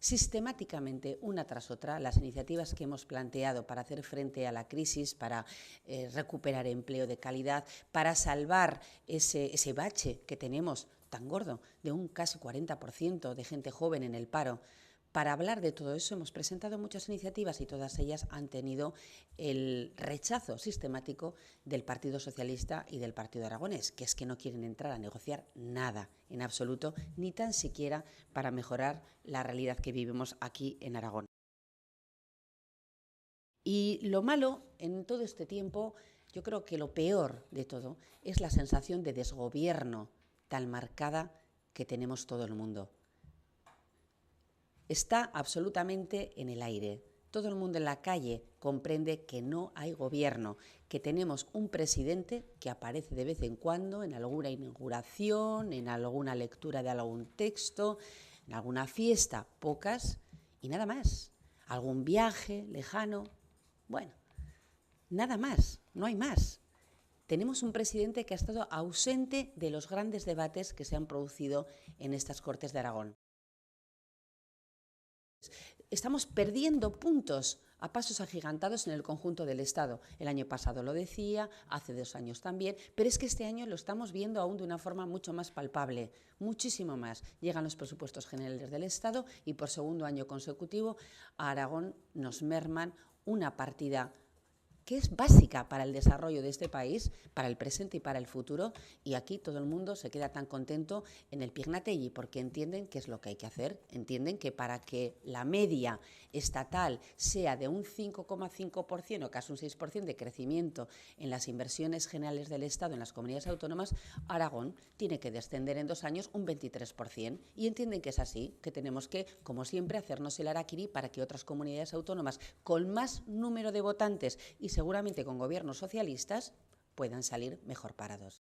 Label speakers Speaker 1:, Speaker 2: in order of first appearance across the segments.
Speaker 1: Sistemáticamente, una tras otra, las iniciativas que hemos planteado para hacer frente a la crisis, para recuperar empleo de calidad, para salvar ese bache que tenemos tan gordo de un casi 40% de gente joven en el paro. Para hablar de todo eso hemos presentado muchas iniciativas y todas ellas han tenido el rechazo sistemático del Partido Socialista y del Partido Aragonés, que es que no quieren entrar a negociar nada en absoluto, ni tan siquiera para mejorar la realidad que vivimos aquí en Aragón. Y lo malo en todo este tiempo, yo creo que lo peor de todo es la sensación de desgobierno tan marcada que tenemos todo el mundo. Está absolutamente en el aire. Todo el mundo en la calle comprende que no hay gobierno, que tenemos un presidente que aparece de vez en cuando en alguna inauguración, en alguna lectura de algún texto, en alguna fiesta, pocas, y nada más. Algún viaje lejano, bueno, nada más, no hay más. Tenemos un presidente que ha estado ausente de los grandes debates que se han producido en estas Cortes de Aragón. Estamos perdiendo puntos a pasos agigantados en el conjunto del Estado. El año pasado lo decía, hace 2 años también, pero es que este año lo estamos viendo aún de una forma mucho más palpable, muchísimo más. Llegan los presupuestos generales del Estado y por segundo año consecutivo a Aragón nos merman una partida que es básica para el desarrollo de este país, para el presente y para el futuro, y aquí todo el mundo se queda tan contento en el Pignatelli porque entienden qué es lo que hay que hacer, entienden que para que la media estatal sea de un 5,5% o casi un 6% de crecimiento en las inversiones generales del Estado en las comunidades autónomas, Aragón tiene que descender en 2 años un 23%, y entienden que es así, que tenemos que, como siempre, hacernos el harakiri para que otras comunidades autónomas con más número de votantes y seguramente con gobiernos socialistas puedan salir mejor parados.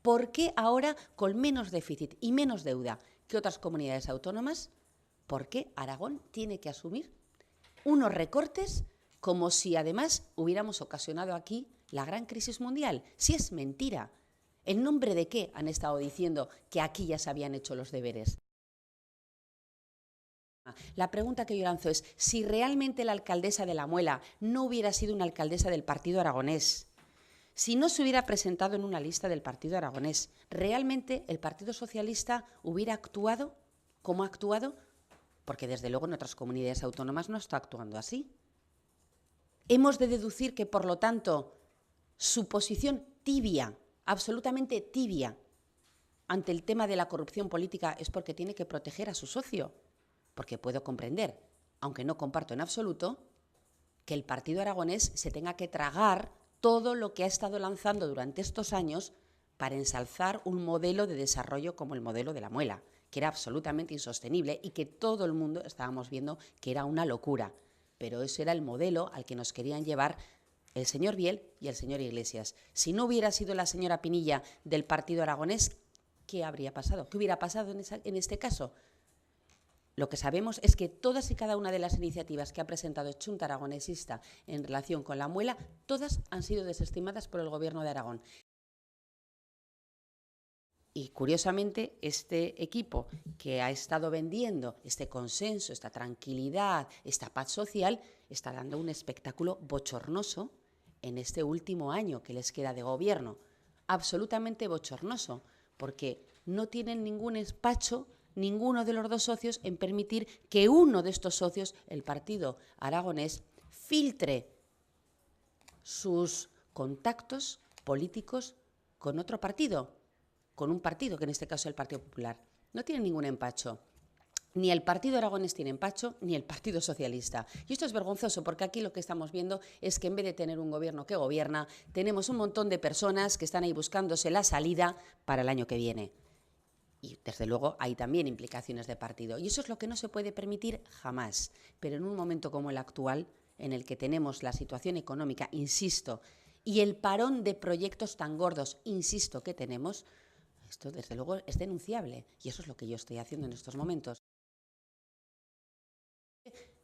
Speaker 1: ¿Por qué ahora, con menos déficit y menos deuda que otras comunidades autónomas, por qué Aragón tiene que asumir unos recortes como si además hubiéramos ocasionado aquí la gran crisis mundial? Si es mentira. ¿En nombre de qué han estado diciendo que aquí ya se habían hecho los deberes? La pregunta que yo lanzo es, si realmente la alcaldesa de La Muela no hubiera sido una alcaldesa del Partido Aragonés, si no se hubiera presentado en una lista del Partido Aragonés, ¿realmente el Partido Socialista hubiera actuado como ha actuado? Porque desde luego en otras comunidades autónomas no está actuando así. Hemos de deducir que, por lo tanto, su posición tibia, absolutamente tibia, ante el tema de la corrupción política es porque tiene que proteger a su socio. Porque puedo comprender, aunque no comparto en absoluto, que el Partido Aragonés se tenga que tragar todo lo que ha estado lanzando durante estos años para ensalzar un modelo de desarrollo como el modelo de La Muela, que era absolutamente insostenible y que todo el mundo estábamos viendo que era una locura. Pero ese era el modelo al que nos querían llevar el señor Biel y el señor Iglesias. Si no hubiera sido la señora Pinilla del Partido Aragonés, ¿qué habría pasado? ¿Qué hubiera pasado en este caso? Lo que sabemos es que todas y cada una de las iniciativas que ha presentado Chunta Aragonesista en relación con La Muela, todas han sido desestimadas por el Gobierno de Aragón. Y curiosamente, este equipo que ha estado vendiendo este consenso, esta tranquilidad, esta paz social, está dando un espectáculo bochornoso en este último año que les queda de gobierno. Absolutamente bochornoso, porque no tienen ningún despacho ninguno de los dos socios en permitir que uno de estos socios, el Partido Aragonés, filtre sus contactos políticos con otro partido, con un partido, que en este caso es el Partido Popular. No tienen ningún empacho. Ni el Partido Aragonés tiene empacho, ni el Partido Socialista. Y esto es vergonzoso, porque aquí lo que estamos viendo es que en vez de tener un gobierno que gobierna, tenemos un montón de personas que están ahí buscándose la salida para el año que viene. Y, desde luego, hay también implicaciones de partido. Y eso es lo que no se puede permitir jamás. Pero en un momento como el actual, en el que tenemos la situación económica, insisto, y el parón de proyectos tan gordos, insisto, que tenemos, esto, desde luego, es denunciable. Y eso es lo que yo estoy haciendo en estos momentos.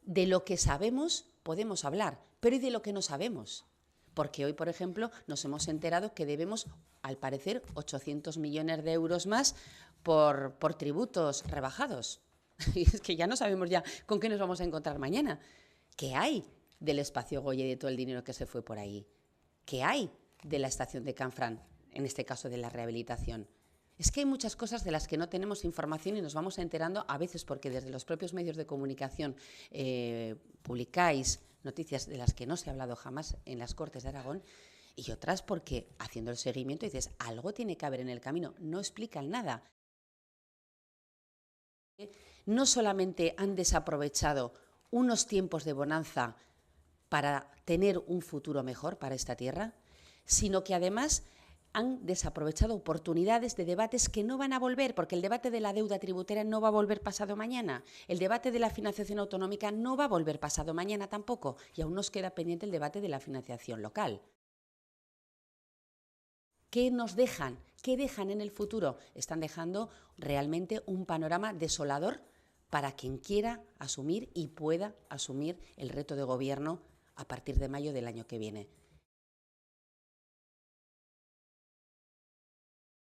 Speaker 1: De lo que sabemos podemos hablar, pero ¿y de lo que no sabemos? Porque hoy, por ejemplo, nos hemos enterado que debemos, al parecer, 800 millones de euros más por tributos rebajados. Y es que ya no sabemos ya con qué nos vamos a encontrar mañana. ¿Qué hay del espacio Goya y de todo el dinero que se fue por ahí? ¿Qué hay de la estación de Canfranc, en este caso de la rehabilitación? Es que hay muchas cosas de las que no tenemos información y nos vamos enterando a veces porque desde los propios medios de comunicación publicáis noticias de las que no se ha hablado jamás en las Cortes de Aragón, y otras porque haciendo el seguimiento dices, algo tiene que haber en el camino, no explican nada. No solamente han desaprovechado unos tiempos de bonanza para tener un futuro mejor para esta tierra, sino que además han desaprovechado oportunidades de debates que no van a volver, porque el debate de la deuda tributaria no va a volver pasado mañana, el debate de la financiación autonómica no va a volver pasado mañana tampoco, y aún nos queda pendiente el debate de la financiación local. ¿Qué nos dejan? ¿Qué dejan en el futuro? Están dejando realmente un panorama desolador para quien quiera asumir y pueda asumir el reto de gobierno a partir de mayo del año que viene.